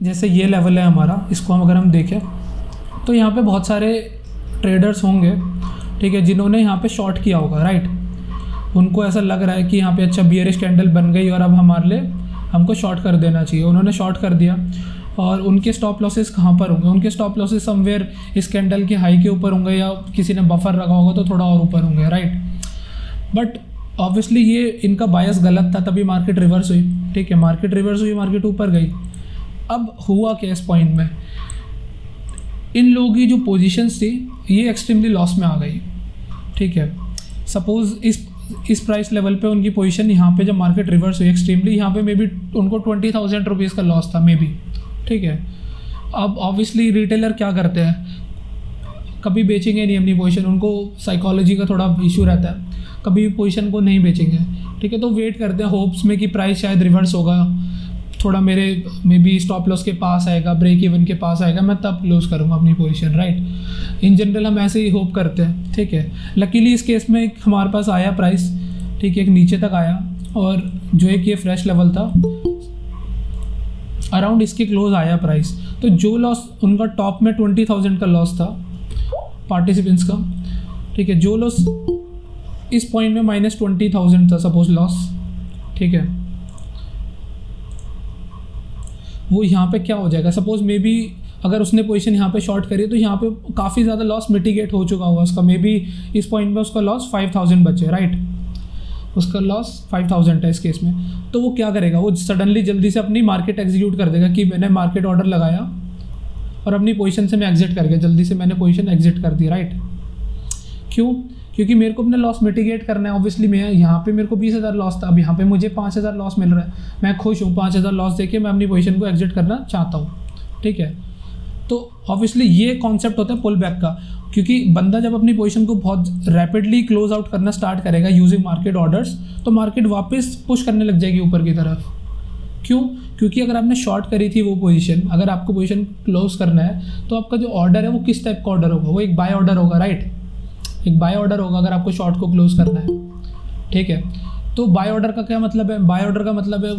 जैसे ये लेवल है हमारा, इसको अगर हम देखें तो यहाँ पे बहुत सारे ट्रेडर्स होंगे, ठीक है, जिन्होंने यहाँ पे शॉर्ट किया होगा, राइट। उनको ऐसा लग रहा है कि यहाँ पे अच्छा बियरिश कैंडल बन गई और अब हमारे लिए हमको शॉर्ट कर देना चाहिए। उन्होंने शॉर्ट कर दिया और उनके स्टॉप लॉसेस कहाँ पर होंगे? उनके स्टॉप लॉसेस समवेयर इस कैंडल के हाई के ऊपर होंगे या किसी ने बफर रखा होगा तो थोड़ा और ऊपर होंगे, राइट। बट ऑब्वियसली ये इनका बायस गलत था, तभी मार्केट रिवर्स हुई, ठीक है। मार्केट रिवर्स हुई, मार्केट ऊपर गई। अब हुआ क्या इस पॉइंट में? इन लोगों की जो पोजीशंस थी ये एक्सट्रीमली लॉस में आ गई, ठीक है। सपोज़ इस प्राइस लेवल पे उनकी पोजीशन यहाँ पे जब मार्केट रिवर्स हुई एक्सट्रीमली, यहाँ पे मे बी उनको 20,000 रुपीज़ का लॉस था मे बी, ठीक है। अब ऑब्वियसली रिटेलर क्या करते हैं, कभी बेचेंगे नहीं अपनी पोजीशन, उनको साइकोलॉजी का थोड़ा इशू रहता है, कभी पोजीशन को नहीं बेचेंगे, ठीक है। तो वेट करते हैं होप्स में कि प्राइस शायद रिवर्स होगा, थोड़ा मेरे मे बी स्टॉप लॉस के पास आएगा, ब्रेक इवन के पास आएगा, मैं तब क्लोज करूँगा अपनी पोजीशन, राइट। इन जनरल हम ऐसे ही होप करते हैं, ठीक है। लकीली इस केस में एक हमारे पास आया प्राइस, ठीक है, एक नीचे तक आया और जो एक ये फ्रेश लेवल था अराउंड इसके क्लोज आया प्राइस। तो जो लॉस उनका टॉप में 20,000 का लॉस था पार्टिसिपेंट्स का, ठीक है, जो लॉस इस पॉइंट में -20,000 था सपोज लॉस, ठीक है, वो यहाँ पे क्या हो जाएगा? सपोज मे बी अगर उसने पोजीशन यहाँ पे शॉर्ट करी तो यहाँ पे काफ़ी ज़्यादा लॉस मिटिगेट हो चुका होगा उसका, मे बी इस पॉइंट में उसका लॉस 5,000 बचे, राइट। उसका लॉस 5,000 है इस केस में। तो वो क्या करेगा? वो सडनली जल्दी से अपनी मार्केट एग्जीक्यूट कर देगा कि मैंने मार्केट ऑर्डर लगाया और अपनी पोजीशन से मैं एग्जिट कर गया, जल्दी से मैंने पोजीशन एग्जिट कर दी, राइट। क्यों? क्योंकि मेरे को अपना लॉस मिटिगेट करना है। ऑब्वियसली मैं यहाँ पे मेरे को 20,000 लॉस था, अब यहाँ पे मुझे 5,000 लॉस मिल रहा है, मैं खुश हूँ। 5,000 लॉस देके मैं अपनी पोजीशन को एग्जिट करना चाहता हूँ, ठीक है। तो ऑब्वियसली ये कॉन्सेप्ट होता है पुल बैक का, क्योंकि बंदा जब अपनी पोजीशन को बहुत रैपिडली क्लोज आउट करना स्टार्ट करेगा यूजिंग मार्केट ऑर्डर्स, तो मार्केट वापस पुश करने लग जाएगी ऊपर की तरफ। क्यों? क्योंकि अगर आपने शॉर्ट करी थी वो पोजीशन, अगर आपको पोजीशन क्लोज करना है तो आपका जो ऑर्डर है वो किस टाइप का ऑर्डर होगा? वो एक बाय ऑर्डर होगा, राइट। एक बाय ऑर्डर होगा अगर आपको शॉर्ट को क्लोज करना है, ठीक है। तो बाय ऑर्डर का क्या मतलब है? बाय ऑर्डर का मतलब है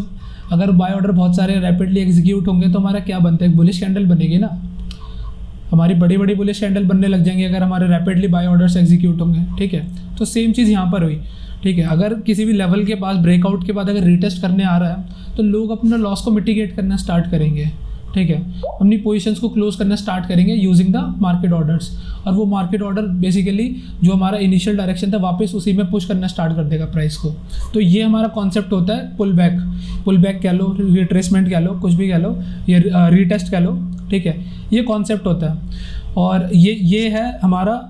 अगर बाय ऑर्डर बहुत सारे रैपिडली एग्जीक्यूट होंगे तो हमारा क्या बनता है? एक बुलिश कैंडल बनेगी ना, हमारी बड़ी बड़ी बुलिश कैंडल बनने लग जाएंगे अगर हमारे रैपिडली बाय ऑर्डर्स एग्जीक्यूट होंगे, ठीक है। तो सेम चीज़ यहाँ पर हुई, ठीक है। अगर किसी भी लेवल के पास ब्रेकआउट के बाद अगर रीटेस्ट करने आ रहा है तो लोग अपना लॉस को मिटिगेट करना स्टार्ट करेंगे, ठीक है, अपनी पोजीशंस को क्लोज करना स्टार्ट करेंगे यूजिंग द मार्केट ऑर्डर्स। और वो मार्केट ऑर्डर बेसिकली जो हमारा इनिशियल डायरेक्शन था वापस उसी में पुश करना स्टार्ट कर देगा प्राइस को। तो ये हमारा कॉन्सेप्ट होता है पुल बैक कह लो, रिट्रेसमेंट कह लो, कुछ भी कह लो, या रीटेस्ट कह लो, ठीक है। ये कॉन्सेप्ट होता है और ये है हमारा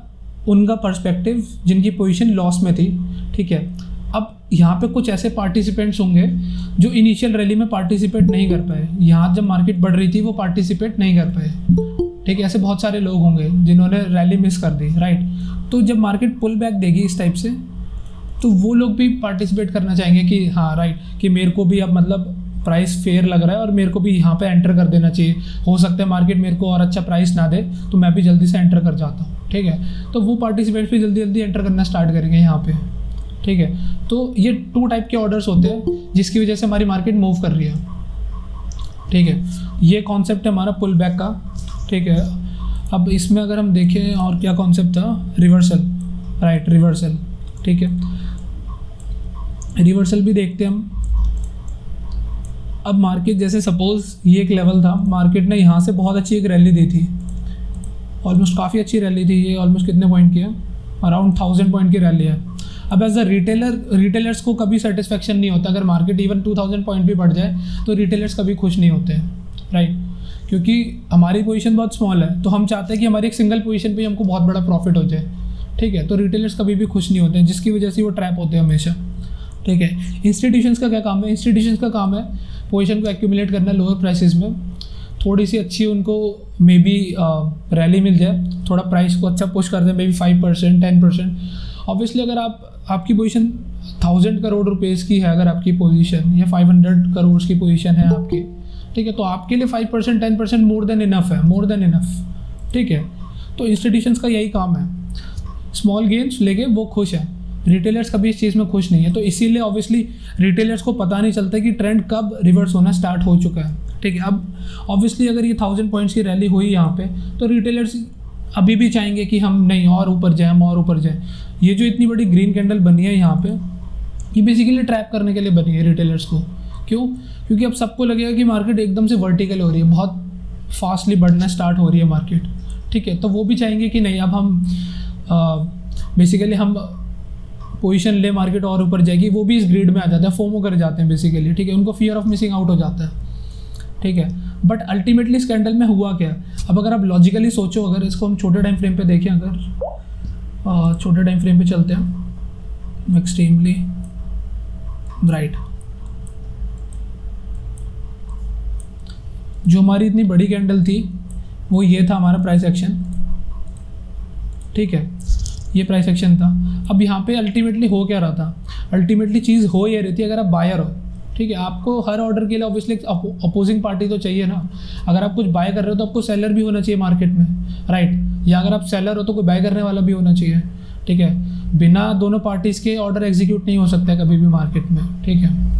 उनका पर्सपेक्टिव जिनकी पोजीशन लॉस में थी, ठीक है। अब यहाँ पे कुछ ऐसे पार्टिसिपेंट्स होंगे जो इनिशियल रैली में पार्टिसिपेट नहीं कर पाए, यहाँ जब मार्केट बढ़ रही थी वो पार्टिसिपेट नहीं कर पाए, ठीक है। ऐसे बहुत सारे लोग होंगे जिन्होंने रैली मिस कर दी, राइट। तो जब मार्केट पुल बैक देगी इस टाइप से तो वो लोग भी पार्टिसिपेट करना चाहेंगे कि हाँ राइट, कि मेरे को भी अब मतलब प्राइस फेयर लग रहा है और मेरे को भी यहाँ पे एंटर कर देना चाहिए। हो सकता है मार्केट मेरे को और अच्छा प्राइस ना दे तो मैं भी जल्दी से एंटर कर जाता हूँ, ठीक है। तो वो पार्टिसिपेंट्स भी जल्दी जल्दी एंटर करना स्टार्ट करेंगे यहाँ पे, ठीक है। तो ये 2 टाइप के ऑर्डर्स होते हैं जिसकी वजह से हमारी मार्केट मूव कर रही है, ठीक है। ये कॉन्सेप्ट है हमारा पुल बैक का, ठीक है। अब इसमें अगर हम देखें और क्या कॉन्सेप्ट था, रिवर्सल, राइट, रिवर्सल, ठीक है। रिवर्सल भी देखते हैं हम। अब मार्केट जैसे सपोज ये एक लेवल था, मार्केट ने यहाँ से बहुत अच्छी एक रैली दी थी, ऑलमोस्ट काफ़ी अच्छी रैली थी ये, ऑलमोस्ट कितने पॉइंट की है? अराउंड 1000 पॉइंट की रैली है। अब एज अ रिटेलर्स को कभी सेटिस्फेक्शन नहीं होता अगर मार्केट इवन 2000 पॉइंट भी बढ़ जाए तो रिटेलर्स कभी खुश नहीं होते हैं, राइट। क्योंकि हमारी पोजीशन बहुत स्मॉल है तो हम चाहते हैं कि हमारी एक सिंगल पोजीशन पे हमको बहुत बड़ा प्रॉफिट हो जाए, ठीक है। तो रिटेलर्स कभी भी खुश नहीं होते हैं, जिसकी वजह से वो ट्रैप होते हैं हमेशा, ठीक है। इंस्टीट्यूशंस का क्या काम है? इंस्टीट्यूशंस का काम है पोजीशन को एक्यूमुलेट करना लोअर प्राइसेस में, थोड़ी सी अच्छी उनको मे बी रैली मिल जाए, थोड़ा प्राइस को अच्छा पुश कर दें, मे बी 5%, 10%। ऑब्वियसली अगर आपकी पोजीशन 1000 करोड़ रुपीज़ की है, अगर आपकी पोजीशन या 500 करोड़ की पोजीशन है आपकी, ठीक है, तो आपके लिए 5%, 10% मोर देन इनफ है, मोर देन इनफ, ठीक है। तो इंस्टीट्यूशंस का यही काम है, स्मॉल गेन्स लेके वो खुश है, रिटेलर्स कभी इस चीज़ में खुश नहीं है, तो इसीलिए ऑब्वियसली रिटेलर्स को पता नहीं चलता कि ट्रेंड कब रिवर्स होना स्टार्ट हो चुका है, ठीक है। अब ऑब्वियसली अगर ये 1000 पॉइंट्स की रैली हुई यहाँ पे, तो रिटेलर्स अभी भी चाहेंगे कि हम नहीं और ऊपर जाएं, हम और ऊपर जाएं। ये जो इतनी बड़ी ग्रीन कैंडल बनी है यहाँ पे, ये बेसिकली ट्रैप करने के लिए बनी है रिटेलर्स को। क्यों? क्योंकि अब सबको लगेगा कि मार्केट एकदम से वर्टिकल हो रही है, बहुत फास्टली बढ़ना स्टार्ट हो रही है मार्केट, ठीक है। तो वो भी चाहेंगे कि नहीं, अब हम बेसिकली हम पोजीशन ले, मार्केट और ऊपर जाएगी, वो भी इस ग्रिड में आ जाते हैं, फोमो कर जाते हैं बेसिकली, ठीक है। उनको फियर ऑफ मिसिंग आउट हो जाता है, ठीक है। बट अल्टीमेटली इस कैंडल में हुआ क्या? अब अगर आप लॉजिकली सोचो, अगर इसको हम छोटे टाइम फ्रेम पे देखें, अगर छोटे टाइम फ्रेम पे चलते हैं, एक्सट्रीमली राइट, जो हमारी इतनी बड़ी कैंडल थी वो ये था हमारा प्राइस एक्शन, ठीक है, ये प्राइस एक्शन था। अब यहाँ पे अल्टीमेटली हो क्या रहा था? अल्टीमेटली चीज़ हो ये रही थी, अगर आप बायर हो, ठीक है, आपको हर ऑर्डर के लिए ऑब्वियसली अपोजिंग पार्टी तो चाहिए ना। अगर आप कुछ बाय कर रहे हो तो आपको सेलर भी होना चाहिए मार्केट में, राइट, या अगर आप सेलर हो तो कोई बाय करने वाला भी होना चाहिए, ठीक है। बिना दोनों पार्टीज़ के ऑर्डर एग्जीक्यूट नहीं हो सकता है कभी भी मार्केट में, ठीक है।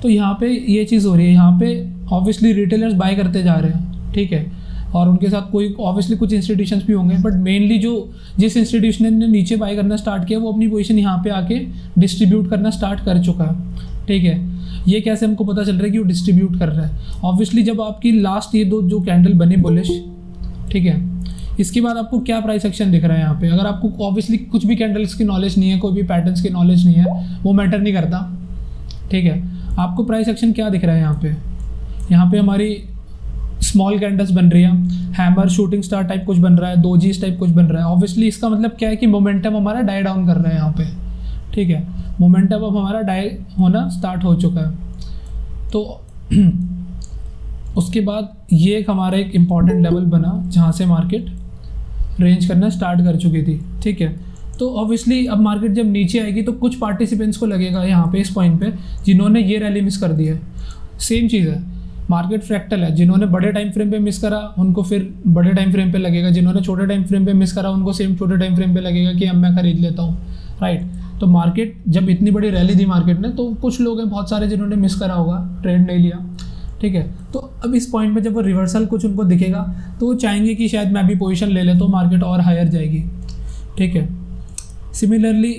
तो यहाँ पे ये चीज़ हो रही है, यहाँ पे ऑब्वियसली रिटेलर्स बाय करते जा रहे हैं, ठीक है, और उनके साथ कोई ऑब्वियसली कुछ इंस्टीट्यूशंस भी होंगे, बट मेनली जो जिस इंस्टीट्यूशन ने नीचे बाय करना स्टार्ट किया वो अपनी पोजीशन यहाँ पे आके डिस्ट्रीब्यूट करना स्टार्ट कर चुका है, ठीक है। ये कैसे हमको पता चल रहा है कि वो डिस्ट्रीब्यूट कर रहा है? ऑब्वियसली जब आपकी लास्ट ये दो जो कैंडल बनी बुलिश, ठीक है, इसके बाद आपको क्या प्राइस एक्शन दिख रहा है यहाँ पे? अगर आपको ऑब्वियसली कुछ भी कैंडल्स की नॉलेज नहीं है, कोई भी पैटर्न्स की नॉलेज नहीं है, वो मैटर नहीं करता, ठीक है। आपको प्राइस एक्शन क्या दिख रहा है यहाँ पे? यहाँ पे हमारी स्मॉल कैंडल्स बन रही है, हैमर, शूटिंग स्टार टाइप कुछ बन रहा है, 2G टाइप कुछ बन रहा है। ऑब्वियसली इसका मतलब क्या है कि मोमेंटम हमारा डाई डाउन कर रहा है यहाँ पे, ठीक है। मोमेंटम अब हमारा डाई होना स्टार्ट हो चुका है। तो उसके बाद ये एक हमारा एक इम्पॉर्टेंट लेवल बना जहाँ से मार्केट रेंज करना स्टार्ट कर चुकी थी, ठीक है। तो ऑब्वियसली अब मार्केट जब नीचे आएगी तो कुछ पार्टिसिपेंट्स को लगेगा यहाँ पे इस पॉइंट पे जिन्होंने ये रैली मिस कर दी है। सेम चीज़ है, मार्केट फ्रैक्टल है, जिन्होंने बड़े टाइम फ्रेम पे मिस करा उनको फिर बड़े टाइम फ्रेम पे लगेगा, जिन्होंने छोटे टाइम फ्रेम पे मिस करा उनको सेम छोटे टाइम फ्रेम पे लगेगा कि अब मैं खरीद लेता हूँ, राइट। तो मार्केट जब इतनी बड़ी रैली दी मार्केट ने, तो कुछ लोग हैं बहुत सारे जिन्होंने मिस करा होगा, ट्रेड नहीं लिया, ठीक है। तो अब इस पॉइंट पे जब वो रिवर्सल कुछ उनको दिखेगा तो वो चाहेंगे कि शायद मैं भी पोजीशन ले ले तो मार्केट और हायर जाएगी, ठीक है। सिमिलरली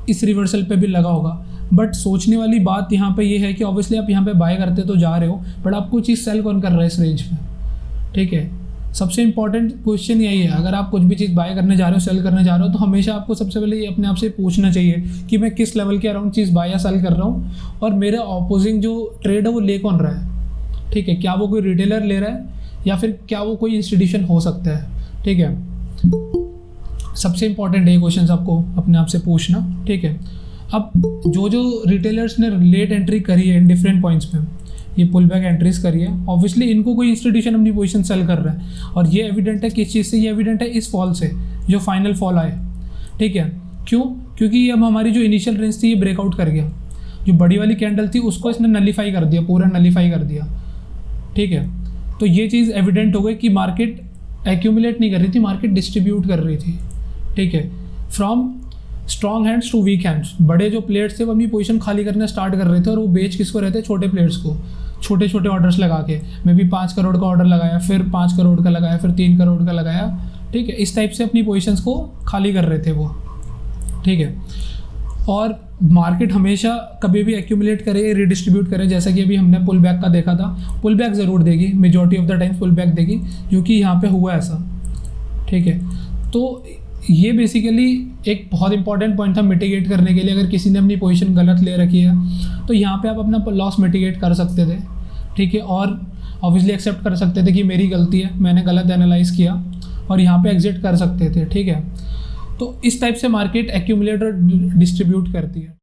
इस रिवर्सल पे भी लगा होगा, बट सोचने वाली बात यहाँ पे ये है कि ऑब्वियसली आप यहाँ पे बाय करते तो जा रहे हो, बट आपको चीज़ सेल कौन कर रहा है इस रेंज में, ठीक है। सबसे इंपॉर्टेंट क्वेश्चन यही है, अगर आप कुछ भी चीज़ बाय करने जा रहे हो, सेल करने जा रहे हो, तो हमेशा आपको सबसे पहले ये अपने आप से पूछना चाहिए कि मैं किस लेवल के अराउंड चीज़ बाय या सेल कर रहा हूँ, और मेरे ऑपोजिंग जो ट्रेड है वो ले कौन रहा है, ठीक है। क्या वो कोई रिटेलर ले रहा है या फिर क्या वो कोई इंस्टीट्यूशन हो सकता है, ठीक है। सबसे इंपॉर्टेंट है क्वेश्चन आपको अपने आप से पूछना, ठीक है। अब जो रिटेलर्स ने लेट एंट्री करी है इन डिफरेंट पॉइंट्स पे, ये पुल बैक एंट्रीज करी है, ऑब्वियसली इनको कोई इंस्टीट्यूशन अपनी पोजीशन सेल कर रहा है, और ये एविडेंट है किस चीज़ से? ये एविडेंट है इस फॉल से, जो फाइनल फॉल आए, ठीक है। क्यों? क्योंकि अब हमारी जो इनिशियल रेंज थी ये ब्रेकआउट कर गया, जो बड़ी वाली कैंडल थी उसको इसने नलीफाई कर दिया, पूरा नलीफाई कर दिया, ठीक है। तो ये चीज़ एविडेंट हो गई कि मार्केट एक्यूमुलेट नहीं कर रही थी, मार्केट डिस्ट्रीब्यूट कर रही थी, ठीक है। From strong hands to weak hands, बड़े जो प्लेयर्स थे वो अपनी पोजीशन खाली करना स्टार्ट कर रहे थे, और वो बेच किसको रहते? छोटे प्लेयर्स को, छोटे छोटे ऑर्डर्स लगा के। मैं भी 5 करोड़ का ऑर्डर लगाया, फिर 5 करोड़ का लगाया, फिर 3 करोड़ का लगाया, ठीक है। इस टाइप से अपनी पोजीशंस को खाली कर रहे थे वो, ठीक है। और मार्केट हमेशा कभी भी एक्यूमुलेट करे, रिडिस्ट्रीब्यूट करे, जैसा कि अभी हमने पुल बैक का देखा था। पुल बैक ज़रूर देगी, majority of the time pull back देगी, जो कि यहाँ पे हुआ ऐसा, ठीक है। तो ये बेसिकली एक बहुत इंपॉर्टेंट पॉइंट था मिटिगेट करने के लिए। अगर किसी ने अपनी पोजीशन गलत ले रखी है तो यहाँ पे आप अपना लॉस मिटिगेट कर सकते थे, ठीक है, और ऑब्वियसली एक्सेप्ट कर सकते थे कि मेरी गलती है, मैंने गलत एनालाइज किया, और यहाँ पे एग्जिट कर सकते थे, ठीक है। तो इस टाइप से मार्केट एक्यूमुलेट और डिस्ट्रीब्यूट करती है।